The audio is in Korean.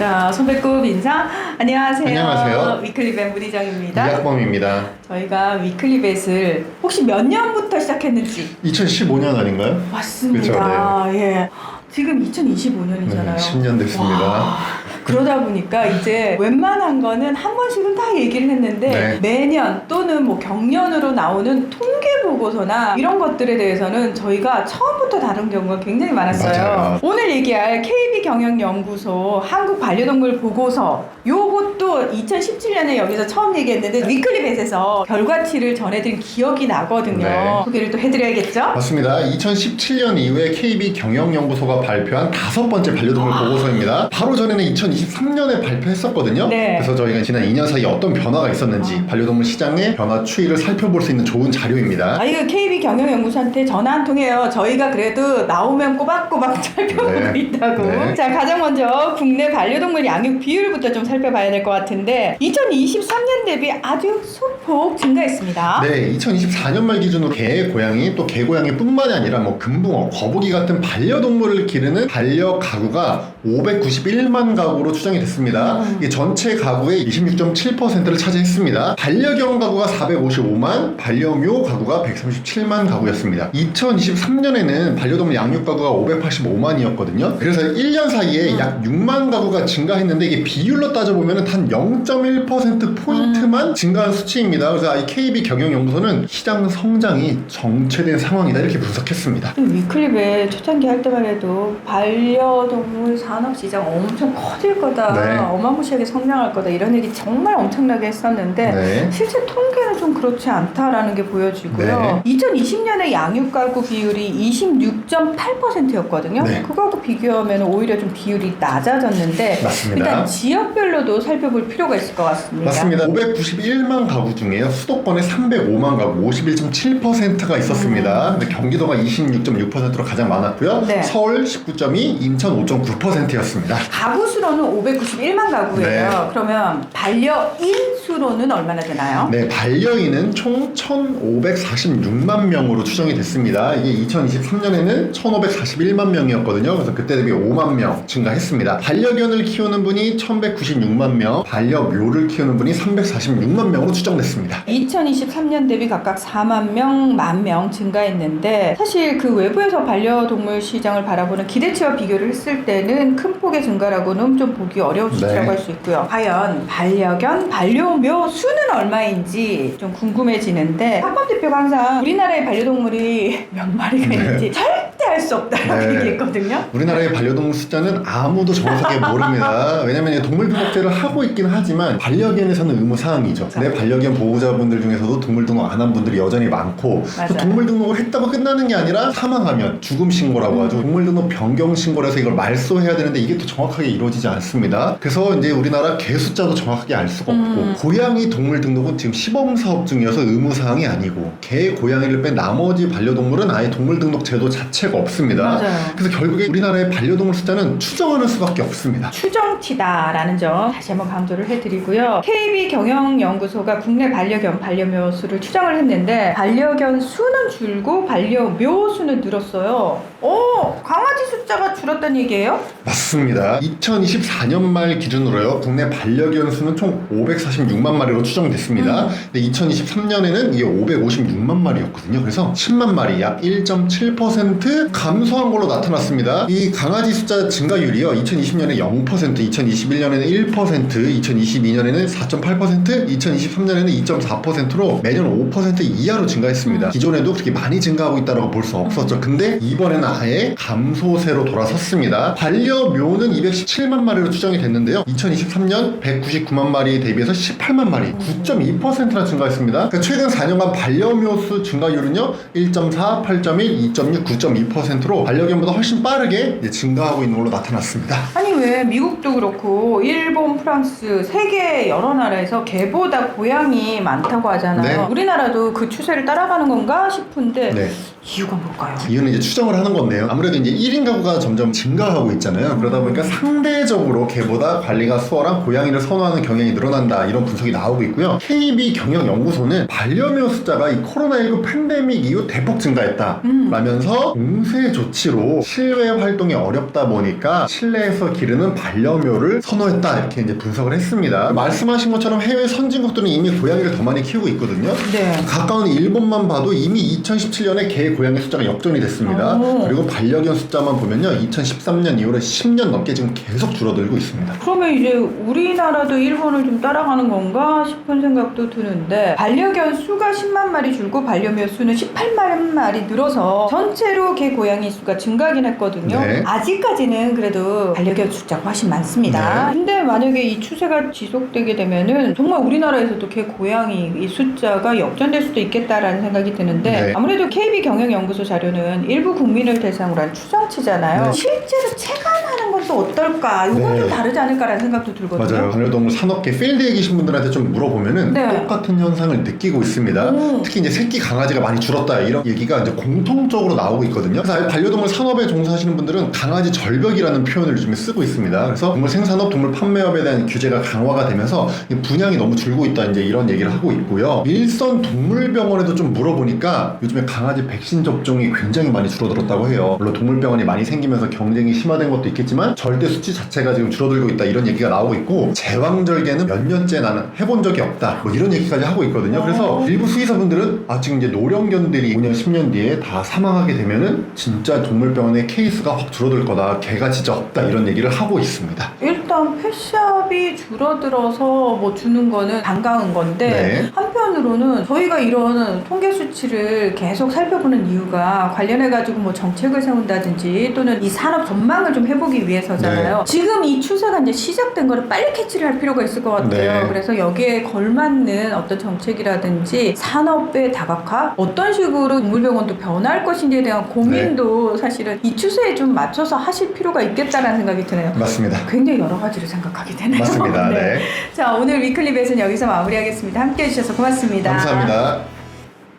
자, 손배꼽 인사. 안녕하세요. 안녕하세요. 위클리벳 문희정입니다. 이학범입니다. 저희가 위클리벳을 혹시 몇 년부터 시작했는지 2015년 아닌가요? 맞습니다. 그렇죠, 예. 지금 2025년이잖아요. 10년 됐습니다. 그러다 보니까 이제 웬만한 거는 한 번씩은 다 얘기를 했는데 네. 매년 또는 뭐 경년으로 나오는 통계 보고서나 이런 것들에 대해서는 저희가 처음부터 다룬 경우가 굉장히 많았어요. 맞아요. 오늘 얘기할 KB경영연구소 한국반려동물 보고서 요것도 2017년에 여기서 처음 얘기했는데 위클리벳에서 결과치를 전해드린 기억이 나거든요. 네. 소개를 또 해드려야겠죠? 맞습니다. 2017년 이후에 KB경영연구소가 발표한 5번째 반려동물 보고서입니다. 바로 전에는 2023년에 발표했었거든요. 네. 그래서 저희가 지난 2년 사이에 어떤 변화가 있었는지 반려동물 시장의 변화 추이를 살펴볼 수 있는 좋은 자료입니다. 아, 이거 KB경영연구소한테 전화 한 통해요. 저희가 그래도 나오면 꼬박꼬박 살펴보고 네. 있다고. 네. 자, 가장 먼저 국내 반려동물 양육 비율부터 좀 살펴봐야 될 것 같은데 2023년 대비 아주 소폭 증가했습니다. 네, 2024년 말 기준으로 개, 고양이, 또 개, 고양이 뿐만이 아니라 뭐 금붕어, 거북이 같은 반려동물을 기르는 반려 가구가 591만 가구로 추정이 됐습니다. 이게 전체 가구의 26.7%를 차지했습니다. 반려견 가구가 455만, 반려묘 가구가 137만 가구였습니다. 2023년에는 반려동물 양육 가구가 585만이었거든요. 그래서 1년 사이에 약 6만 가구가 증가했는데 이게 비율로 따져보면 단 0.1%포인트만 증가한 수치입니다. 그래서 이 KB경영연구소는 시장 성장이 정체된 상황이다 이렇게 분석했습니다. 위클리벳 초창기 할 때만 해도 반려동물 산업시장 엄청 커질 거다. 네. 어마무시하게 성장할 거다. 이런 얘기 정말 엄청나게 했었는데 네. 실제 통계는 좀 그렇지 않다라는 게 보여지고요. 2020년에 양육가구 비율이 26.8%였거든요. 네. 그거하고 비교하면 오히려 좀 비율이 낮아졌는데 맞습니다. 일단 지역별로도 살펴볼 필요가 있을 것 같습니다. 맞습니다. 591만 가구 중에요. 수도권에 305만 가구, 51.7%가 있었습니다. 근데 경기도가 26.6%로 가장 많았고요. 네. 서울 19.2, 인천 5.9%였습니다. 가구 수로는 591만 가구예요. 네. 그러면 반려인 수로는 얼마나 되나요? 네, 반려인은 총 1,546만 명으로 추정이 됐습니다. 이게 2023년에는 1,541만 명이었거든요. 그래서 그때 대비 5만 명 증가했습니다. 반려견을 키우는 분이 1,196만 명, 반려묘를 키우는 분이 346만 명으로 추정됐습니다. 2023년 대비 각각 4만 명, 1만 명 증가했는데 사실 그 외부에서 반려동물 시장을 바라보는 기대치와 비교를 했을 때는 큰 폭의 증가라고는 좀 보기 어려운 수치라고 네. 할 수 있고요. 과연 반려견, 반려묘 수는 얼마인지 좀 궁금해지는데 학범 대표가 항상 우리나라의 반려동물이 몇 마리가 있는지 절대 알 수 없다라고 네. 얘기했거든요. 우리나라의 반려동물 숫자는 아무도 정확하게 모릅니다. 왜냐면 동물등록제를 하고 있긴 하지만 반려견에서는 의무사항이죠. 내 반려견 보호자분들 중에서도 동물등록 안 한 분들이 여전히 많고 또 동물등록을 했다고 끝나는 게 아니라 사망하면 죽음 신고라고 하죠. 동물등록 변경 신고를 해서 이걸 말소해야 되는데 이게 또 정확하게 이루어지지 않습니다. 그래서 이제 우리나라 개 숫자도 정확하게 알 수가 없고 고양이 동물등록은 지금 시범사업 중이어서 의무사항이 아니고 개, 고양이를 뺀 나머지 반려동물은 아예 동물등록 제도 자체가 없습니다. 맞아요. 그래서 결국에 우리나라의 반려동물 숫자는 추정하는 수밖에 없습니다. 추정치다라는 점 다시 한번 강조를 해드리고요. KB경영연구소가 국내 반려견, 반려묘 수를 추정을 했는데 반려견 수는 줄고 반려묘 수는 늘었어요. 강아지 숫자가 줄었다는 얘기예요? 맞습니다. 2024년 말 기준으로요. 국내 반려견 수는 총 546만 마리로 추정됐습니다. 근데 2023년에는 이게 556만 마리였거든요. 그래서 10만 마리, 약 1.7% 감소한 걸로 나타났습니다. 이 강아지 숫자 증가율이요. 2020년에 0%, 2021년에는 1%, 2022년에는 4.8%, 2023년에는 2.4%로 매년 5% 이하로 증가했습니다. 기존에도 그렇게 많이 증가하고 있다고 볼 수 없었죠. 근데 이번에는 아예 감소세로 돌아섰습니다. 반려묘는 217만 마리로 추정이 됐는데요. 2023년 199만 마리에 대비해서 18만 마리, 9.2%나 증가했습니다. 그러니까 최근 4년간 반려묘 수 증가율은요. 1.4, 8.1, 2.6, 9.2%로 반려견보다 훨씬 빠르게 증가하고 있는 걸로 나타났습니다. 아니 왜 미국도 그렇고 일본, 프랑스 세계 여러 나라에서 개보다 고양이 많다고 하잖아요. 네. 우리나라도 그 추세를 따라가는 건가 싶은데 네. 이유가 뭘까요? 이유는 이제 추정을 하는 건데요. 아무래도 이제 1인 가구가 점점 증가하고 있잖아요. 그러다 보니까 상대적으로 개보다 관리가 수월한 고양이를 선호하는 경향이 늘어난다, 이런 분석이 나오고 있고요. KB 경영연구소는 반려묘 숫자가 이 코로나19 팬데믹 이후 대폭 증가했다 라면서 공세 조치로 실외 활동이 어렵다 보니까 실내에서 기르는 반려묘를 선호했다, 이렇게 이제 분석을 했습니다. 말씀하신 것처럼 해외 선진국들은 이미 고양이를 더 많이 키우고 있거든요. 네. 가까운 일본만 봐도 이미 2017년에 개 고양이 숫자가 역전이 됐습니다. 오. 그리고 반려견 숫자만 보면요, 2013년 이후로 10년 넘게 지금 계속 줄어들고 있습니다. 그러면 이제 우리나라도 일본을 좀 따라가는 건가 싶은 생각도 드는데, 반려견 수가 10만 마리 줄고 반려묘 수는 18만 마리 늘어서 전체로 개 고양이 수가 증가하긴 했거든요. 네. 아직까지는 그래도 반려견 숫자가 훨씬 많습니다. 네. 근데 만약에 이 추세가 지속되게 되면은 정말 우리나라에서도 개 고양이 이 숫자가 역전될 수도 있겠다라는 생각이 드는데, 네. 아무래도 KB 경영연구소 자료는 일부 국민을 대상으로 한 추정치잖아요. 네. 실제로 체감하는 건 또 어떨까? 이건 네. 좀 다르지 않을까라는 생각도 들거든요. 맞아요. 반려동물 산업계 필드에 계신 분들한테 좀 물어보면은 네. 똑같은 현상을 느끼고 있습니다. 특히 이제 새끼 강아지가 많이 줄었다, 이런 얘기가 이제 공통적으로 나오고 있거든요. 그래서 반려동물 산업에 종사하시는 분들은 강아지 절벽이라는 표현을 요즘에 쓰고 있습니다. 그래서 동물 생산업, 동물 판매업에 대한 규제가 강화가 되면서 이 분양이 너무 줄고 있다, 이제 이런 얘기를 하고 있고요. 일선 동물병원에도 좀 물어보니까 요즘에 강아지 백신 접종이 굉장히 많이 줄어들었다고 해요. 물론 동물병원이 많이 생기면서 경쟁이 심화된 것도 있겠지만 절대 수치 자체가 지금 줄어들고 있다, 이런 얘기가 나오고 있고, 제왕절개는 몇 년째 나는 해본 적이 없다, 뭐 이런 얘기까지 하고 있거든요. 그래서 일부 수의사분들은 지금 이제 노령견들이 5년 10년 뒤에 다 사망하게 되면은 진짜 동물병원의 케이스가 확 줄어들 거다, 개가 진짜 없다, 이런 얘기를 하고 있습니다. 일단 펫샵이 줄어들어서 뭐 주는 거는 반가운 건데, 네. 한편으로는 저희가 이런 통계 수치를 계속 살펴보는 이유가 관련해가지고 뭐 정책을 세운다든지 또는 이 산업 전망을 좀 해보기 위해서잖아요. 네. 지금 이 추세가 이제 시작된 거를 빨리 캐치를 할 필요가 있을 것 같아요. 네. 그래서 여기에 걸맞는 어떤 정책이라든지 산업의 다각화, 어떤 식으로 동물병원도 변할 것인지에 대한 고민도 사실은 이 추세에 좀 맞춰서 하실 필요가 있겠다라는 생각이 드네요. 맞습니다. 굉장히 여러 가지를 생각하게 되네요. 맞습니다. 네. 자, 오늘 위클리 벳은 여기서 마무리하겠습니다. 함께 해주셔서 고맙습니다. 감사합니다.